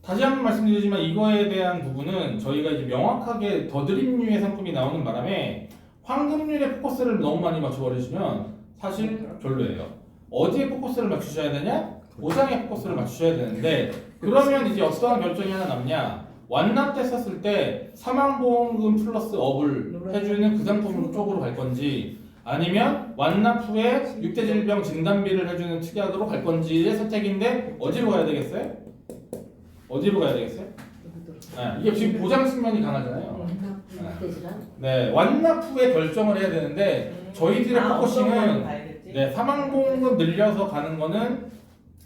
다시 한번 말씀드리지만 이거에 대한 부분은 저희가 이제 명확하게 더 드림류의 상품이 나오는 바람에 황금률에 포커스를 너무 많이 맞춰버리시면 사실 별로예요. 어디에 포커스를 맞추셔야 되냐? 보상에 포커스를 맞추셔야 되는데 그러면 이제 어떠한 결정이 하나 남냐? 완납 때 썼을 때 사망보험금 플러스 업을 해주는 그 상품 쪽으로 갈 건지 아니면 완납 후에 6대 질병 진단비를 해주는 특약으로 갈 건지의 선택인데 어디로 가야 되겠어요? 어디로 가야 되겠어요? 네, 이게 지금 보장 측면이 강하잖아요. 네, 완납 후에 결정을 해야 되는데 저희들의 포커싱은 네, 사망보험금 늘려서 가는 거는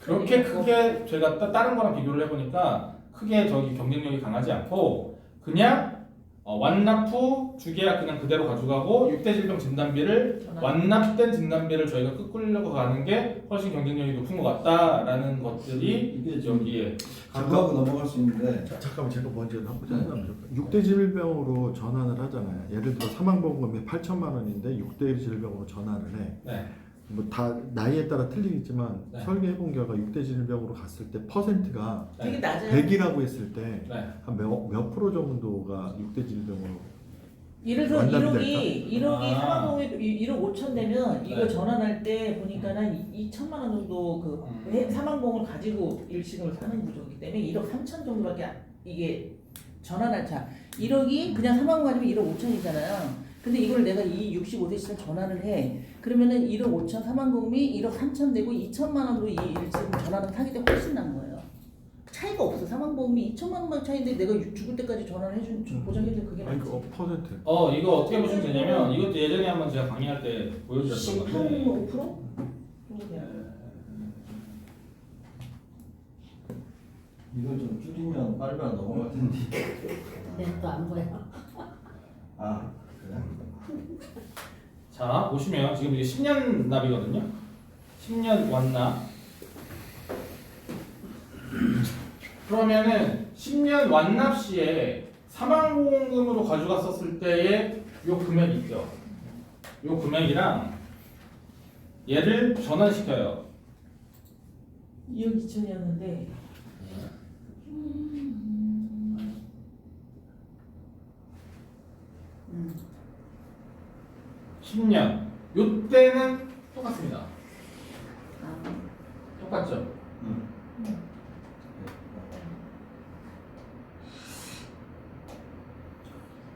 그렇게 크게 제가 다른 거랑 비교를 해보니까 크게 저기 경쟁력이 강하지 않고 그냥 완납 후 주계약 그냥 그대로 가져가고 6대 질병 진단비를 완납된 진단비를 저희가 끄꾸려고 가는 게 훨씬 경쟁력이 높은 것 같다라는 것들이 이게 여기에 간과하고 넘어갈 수 있는데 잠깐만 제가 먼저 한번 해보죠. 6대 질병으로 전환을 하잖아요. 예를 들어 사망보험금이 8천만 원인데 6대 질병으로 전환을 해. 네. 뭐 다 나이에 따라 틀리겠지만 네. 설계해본 결과 6대 질병으로 갔을 때 퍼센트가 되게 낮아요. 100이라고 했을 때 네. 한 몇 프로 정도가 6대 질병으로 예를 들어 완납이 1억이 사망보험이 1억 5천 되면 이거 네. 전환할 때 보니까는 2천만 원 정도 그 사망보험을 가지고 일시금을 사는 구조이기 때문에 1억 3천 정도밖에 이게 전환할 차 1억이 그냥 사망보험 가지고 1억 5천이잖아요. 근데 이걸 내가 이 65세 시절 전환을 해. 그러면은 1억 5천 사망보험이 1억 3천 되고 2천만 원으로 이 일시금 전환을 하기 때문에 훨씬 난 거예요. 차이가 없어. 사망보험이 2천만 원만 차이인데 내가 죽을 때까지 전환을 해준 보장해준 그게 아니 맞지. 그 퍼센트 이거 어떻게 보시면 되냐면 이것도 예전에 한번 제가 강의할 때 보여드렸던 10% 건데 5% 정도 돼요. 이걸 좀 줄이면 빨리빨리 넘어갈 텐데. 네, 또 안 보여. 아 그래? 자 보시면 지금 이게 10년 납이거든요. 10년 완납. 그러면은 10년 완납 시에 사망보험금으로 가져갔었을 때의 요 금액이 있죠. 요 금액이랑 얘를 전환시켜요. 2억 2천이었는데 10년. 요때는 똑같습니다. 똑같죠? 응.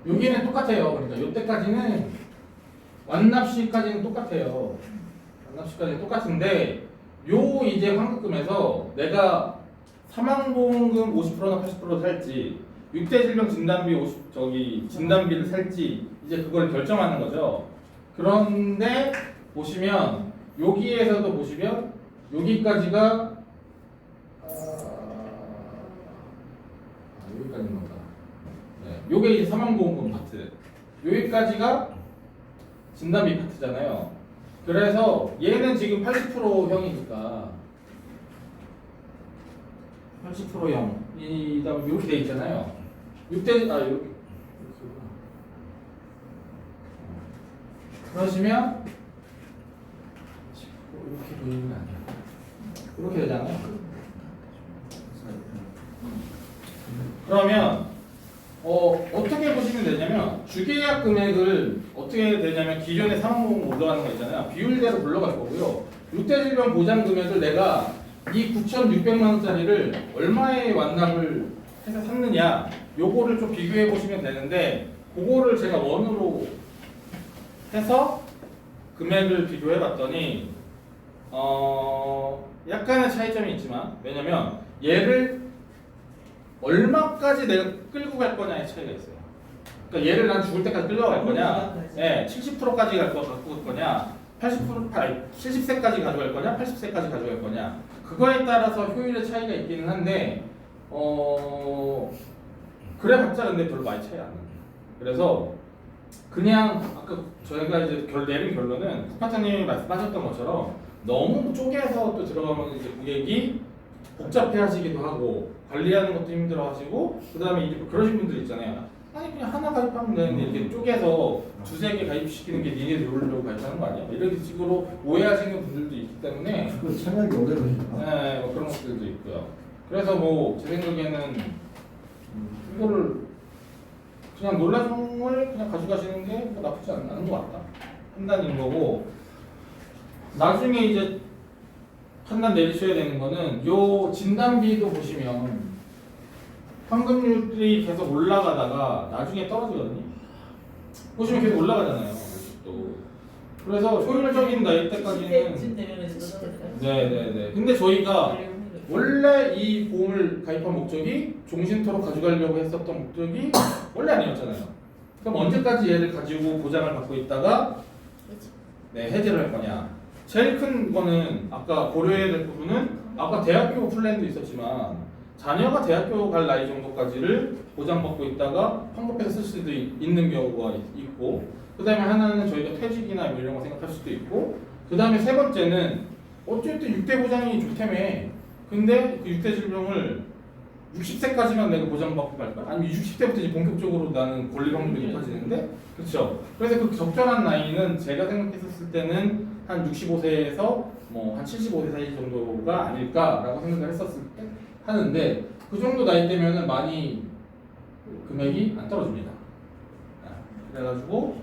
여기는 똑같아요. 그러니까 요때까지는 완납 시까지는 똑같아요. 완납 시까지는 똑같은데 요 이제 환급금에서 내가 사망보험금 50%나 80% 살지 6대 질병 진단비 진단비를 살지 이제 그걸 결정하는 거죠. 그런데 보시면 여기에서도 보시면 여기까지가 여기까지인 건가? 네, 요게 이제 사망보험금 파트. 여기까지가 진단비 파트잖아요. 그래서 얘는 지금 80%형이니까 80%형 이 다음 이렇게 돼 있잖아요. 6대 이렇게 그러시면 이렇게 보이는 게 아니야. 이렇게 되잖아요. 그러면 어떻게 보시면 되냐면 주계약 금액을 어떻게 되냐면 기존에 상환보험 올라가는 거 있잖아요. 비율대로 불러갈 거고요. 6대 질병 보장 금액을 내가 이 9,600만 원짜리를 얼마에 완납을 해서 샀느냐 요거를 좀 비교해 보시면 되는데 그거를 제가 원으로 해서 금액을 비교해 봤더니 약간의 차이점이 있지만 왜냐면 얘를 얼마까지 내가 끌고 갈 거냐의 차이가 있어요. 그러니까 얘를 난 죽을 때까지 끌고 갈 거냐, 70%까지 갖고 갈 거냐, 70세까지 가져갈 거냐, 80세까지 가져갈 거냐. 그거에 따라서 효율의 차이가 있기는 한데, 그래봤자 근데 별로 많이 차이 안 나요. 그래서 그냥 아까 저희가 이제 내린 결론은 국파장님이 말씀하셨던 것처럼 너무 쪼개서 또 들어가면 이제 고객이 복잡해하시기도 하고 관리하는 것도 힘들어하시고 그 다음에 이제 그러신 분들 있잖아요. 아니 그냥 하나 가입하면 되는데 이렇게 쪼개서 두세 개 가입시키는 게 니네 룰로 가입하는 거 아니야? 이런 식으로 오해하시는 분들도 있기 때문에 그 생각이 오래 걸리죠. 네, 뭐 그런 것들도 있고요. 그래서 뭐 제 생각에는 이거를 그냥 논란을 그냥 가져가시는 게 뭐 나쁘지 않은 것 같다 판단인 거고 나중에 이제 판단 내리셔야 되는 거는 요 진단비도 보시면 환급률이 계속 올라가다가 나중에 떨어지거든요. 보시면 계속 올라가잖아요. 또 그래서 효율적인 나이 때까지는 10대쯤 되면 이제 떨어질까요? 네네네. 근데 저희가 원래 이 보험을 가입한 목적이 종신토록 가져가려고 했었던 목적이 원래 아니었잖아요. 그럼 언제까지 얘를 가지고 보장을 받고 있다가 해지를 할 거냐. 제일 큰 거는 아까 고려해야 될 부분은 아까 대학교 플랜도 있었지만 자녀가 대학교 갈 나이 정도까지를 보장받고 있다가 환급해서 쓸 수도 있는 경우가 있고 그 다음에 하나는 저희가 퇴직이나 뭐 이런 거 생각할 수도 있고 그 다음에 세 번째는 어쨌든 6대 보장이 좋다며 근데 그 6대 질병을 60세까지만 내가 보장받고 갈까? 아니면 60대부터 이제 본격적으로 나는 권리 확률이 높아지는데 그렇죠. 그래서 그 적절한 나이는 제가 생각했었을 때는 한 65세에서 뭐 한 75세 사이 정도가 아닐까라고 생각을 했었을 때 하는데 그 정도 나이 때면은 많이 금액이 안 떨어집니다. 그래가지고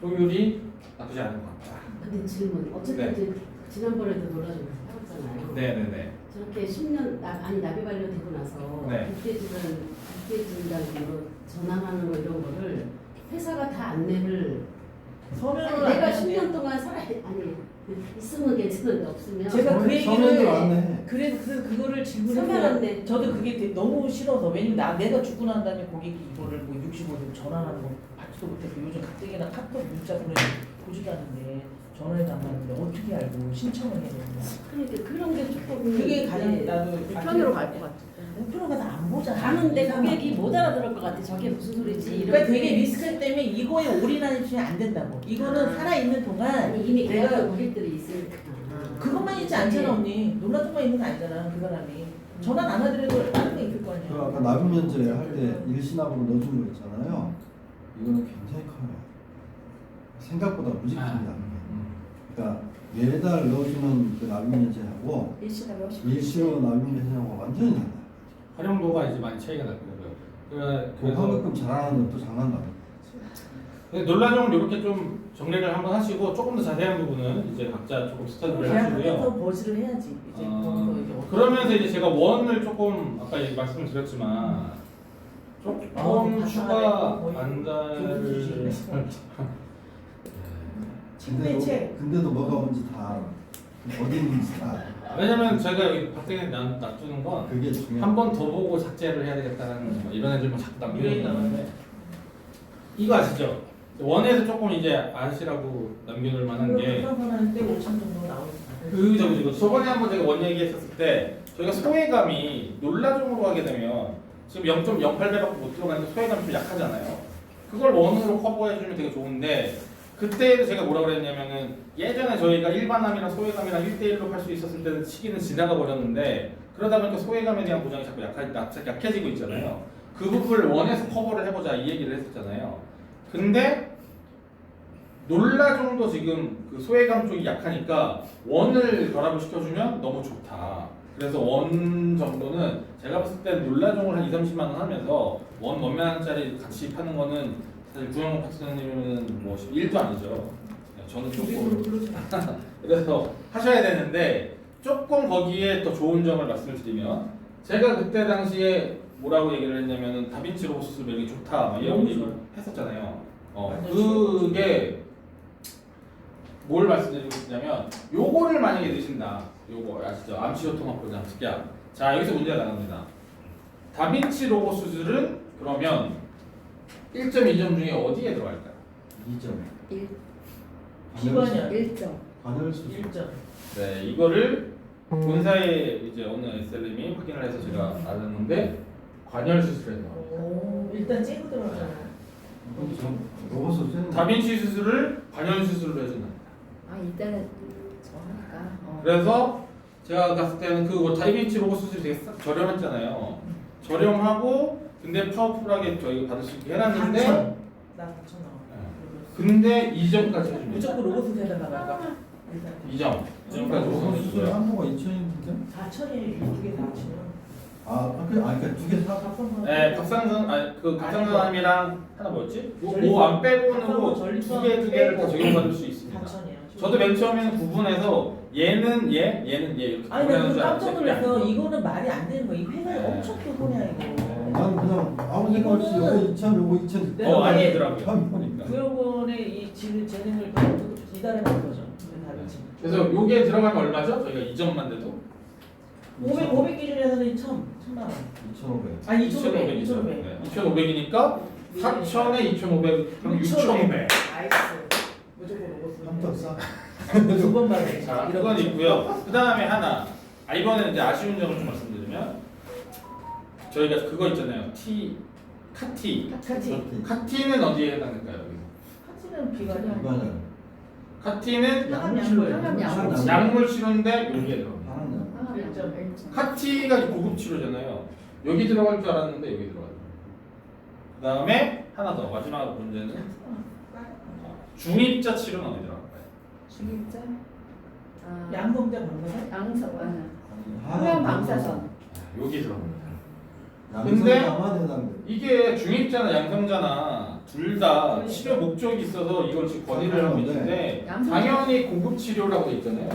효율이 나쁘지 않은 것 같다. 근데 질문. 어쨌든 네. 이제 지난번에도 놀라주면서 해봤잖아요. 네네네. 저렇게 10년 나비 반려되고 나서 네. 국대진단으로 전환하는 거 이런 거를 회사가 다 안내를 서면으로 내가 안 10년 해요. 동안 있으면 괜찮은데 없으면 제가 그 서면도 얘기를 안 해. 그래서 그거를 서면 질문했어요. 안내. 저도 그게 너무 싫어서 왜냐면 내가 죽고 난 다음에 고객이 이거를 뭐 65세 전화하는 거 받지도 못했고 요즘 가뜩이나 카톡 문자 보내도 보지도 않는데 전화해도 안 받는데 어떻게 알고 신청을 해야 되냐. 그러니까 그런 게 조금 그게 가장 이제 나도 우편으로 갈 것 같아. 우편으로 가서 안 보잖아. 가는데 고객이 못 알아들을 것 같아. 저게 무슨 소리지? 이런 그러니까 되게 리스크 때문에 이거에 올인하면 안 된다고. 이거는 살아있는 동안 아니, 이미 내가 계약한 고객들이 있으니까. 그것만 있지 않잖아 언니. 놀라통만 있는 거 아니잖아 그 사람이. 전화 안 하더라도 다른 게 있을 거 그 아니야. 아까 납입면제 할 때 일시납으로 넣어준 거 있잖아요. 이거는 굉장히 커요. 생각보다 무지 큽니다. 그러니까 매달 넣어주는 그 납입면제하고 일시납이 훨씬 일시로 납입면제하고 완전히 달라요. 활용도가 이제 많이 차이가 날 거고요. 그 환급금 잘하는 것도 장난도 아니고. 논란용을 이렇게 좀 정리를 한번 하시고 조금 더 자세한 부분은 이제 각자 조금 스터디를 계약하면서 하시고요. 버즈를 해야지. 이제 거기서 이제 어떻게- 그러면서 이제 제가 원을 조금 아까 얘기 말씀을 드렸지만 조금 추가 안달을 책매책 근데도 뭐가 뭔지 다 어디 있는지 다 왜냐면 제가 여기 밖에 놔두는 건 그게 중요해요. 한 번 더 보고 삭제를 해야 되겠다는 뭐 이런 애들 뭐 자꾸 유행이 남기는 나는데. 건데 이거 아시죠? 원에서 조금 이제 아시라고 남겨놓을 만한 게 그런 때 5천 정도 나오니까. 그죠. 저번에 한번 제가 원 얘기했었을 때 저희가 소외감이 논라종으로 하게 되면 지금 0.08배밖에 못 들어가는데 소외감이 좀 약하잖아요. 그걸 원으로 커버해주면 되게 좋은데 그때도 제가 뭐라 그랬냐면은 예전에 저희가 일반암이랑 소외감이랑 1대1로 할 수 있었을 때는 시기는 지나가 버렸는데 그러다 보니까 소외감에 대한 보장이 자꾸 약해지고 있잖아요. 그 부분을 원해서 커버를 해보자 이 얘기를 했었잖아요. 근데 놀라종도 지금 그 소외감 쪽이 약하니까 원을 결합을 시켜주면 너무 좋다. 그래서 원 정도는 제가 봤을 때 놀라종을 한 2, 30만 원 하면서 원 몇만 원짜리 같이 파는 거는 사실 구영호 파트너님은 뭐 1도 아니죠. 저는 조금 그래서 하셔야 되는데 조금 거기에 또 좋은 점을 말씀을 드리면 제가 그때 당시에 뭐라고 얘기를 했냐면은 다빈치 로봇 수술 매력이 좋다 막 이런 얘기를 했었잖아요. 그게 뭘 말씀드리고 싶냐면 요거를 만약에 넣으신다. 요거 아시죠? 암치료통합보장 특약. 자 여기서 문제가 나갑니다. 다빈치 로봇 수술은 그러면 1.2점 중에 어디에 들어갈까요? 2점. 1, 비관이야. 1점. 관열 수술. 1점. 네, 이거를 본사에 이제 어느 SLM이 확인을 해서 제가 알았는데 관열 수술에 들어갑니다. 오, 일단 째고 들어가잖아. 이건 좀 로봇 수술은 다빈치 수술을 관열 수술로 해준다. 아, 이때는 저하니까. 그래서 제가 갔을 때는 그 다빈치 로봇 수술이 되게 저렴했잖아요. 저렴하고 근데 파워풀하게 저희가 받을 수 있게 해놨는데 4천. 나 4천 나와. 근데 2점까지 해줍니다. 무조건 로봇 세대가 나가. 2점. 2점까지 로봇 수술 해주고요. 한 거가 2천인데? 4천이 두개 4천이요. 그러니까 두 개 사. 네, 갑상선 그 갑상선암이랑 하나 뭐였지? 뭐안 빼고는 두 개를 다 적용받을 수 있습니다. 4천이에요. 저도 맨 처음에는 구분해서 얘는 얘는 얘 이렇게 아니 나 구분하는 그거 줄 깜짝 알았는데 놀랐어. 그게 이거는 말이 안 되는 거야. 이 회사에 네. 엄청 큰 거냐 이거. 난 그냥 아무 생각 없이 이거는- 요거 2천, 요거 2천. 네. 아니더라고요. 한 보니까. 구형원의 이 재능을 이달해 놓은 거죠. 다빈치. 그래서 요게 들어가면 얼마죠? 저희가 2점만 돼도 500 기준에서는 1,000만 원. 2,500. 아니 2,500. 2,500이죠. 2,500이니까 4천에 2,500 그럼 6,500. 나이스. 무조건 로봇 한턱 싸. 두번 받네. 자, 그건 있고요. 그 다음에 하나. 이번에는 이제 아쉬운 점을 좀 말씀드리면 저희가 그거 있잖아요. 카티. 카티. 카티는 어디에 해당될까요? 여기서? 카티는 비관이야. 이거는 카티는 항암 약물. 항암 약물. 약물 치료인데 여기에 들어갑니다. 하는 양. 1점. 카티가 고급 치료잖아요. 여기 들어갈 줄 알았는데 여기 들어가요. 그 다음에 하나 더 마지막 문제는 중입자 치료는 어디 들어갈까요? 중입자. 아, 양성자 방사선. 양성. 항암 방사선. 여기 들어갑니다. 근데 해당돼. 이게 중입자나 양성자나 둘 다 치료 목적이 있어서 이걸 지금 건의를 하고 있는데 양성자. 당연히 고급 치료라고 돼 있잖아요.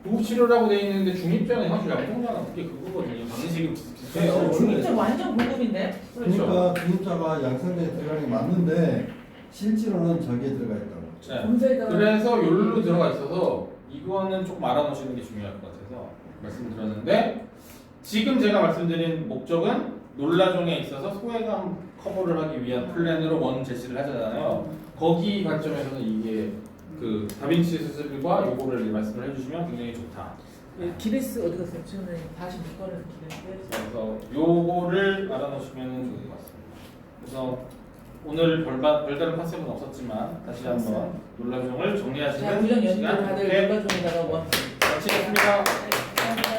고급 치료라고 돼 있는데 중입자는 사실 양성자는 그게 그거거든요. 방식이 비슷해요. 그렇죠. 중립자 완전 고급인데. 그러니까 중입자가 양성자에 들어가는 게 맞는데 실제로는 저기에 들어가 있다고. 네. 검사에다가 그래서 요로 들어가 있어서 이거는 조금 알아놓으시는 게 중요할 것 같아서 말씀드렸는데 지금 제가 말씀드린 목적은 놀라종에 있어서 소외감 커버를 하기 위한 플랜으로 원 제시를 하잖아요. 거기 관점에서는 이게 그 다빈치 수술과 요거를 말씀을 해주시면 굉장히 좋다. 기네스 어디 갔어요? 지금 다시 묶어내서 기네스. 그래서 요거를 알아놓으시면 좋을 것 같습니다. 그래서 오늘 별다른 컨셉은 없었지만 다시 한번 놀라종을 자, 정리하시는 구정 연습 시간 다들 네, 놀라종에다가 원. 마치겠습니다. 감사합니다.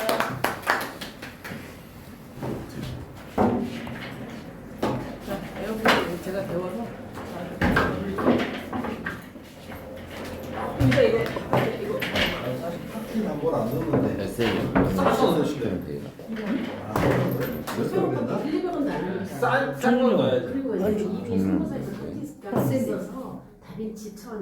자, 에어컨 제가 데워서. 근데 이거 하긴 한번안 넣었는데. 싸서 넣으시면 돼요. 몇 그랬나? 빌리병은 나누니까. 싼 걸 넣어야죠. 그리고 이제 이게 성모사에서 핫스가 있어서 다빈치 천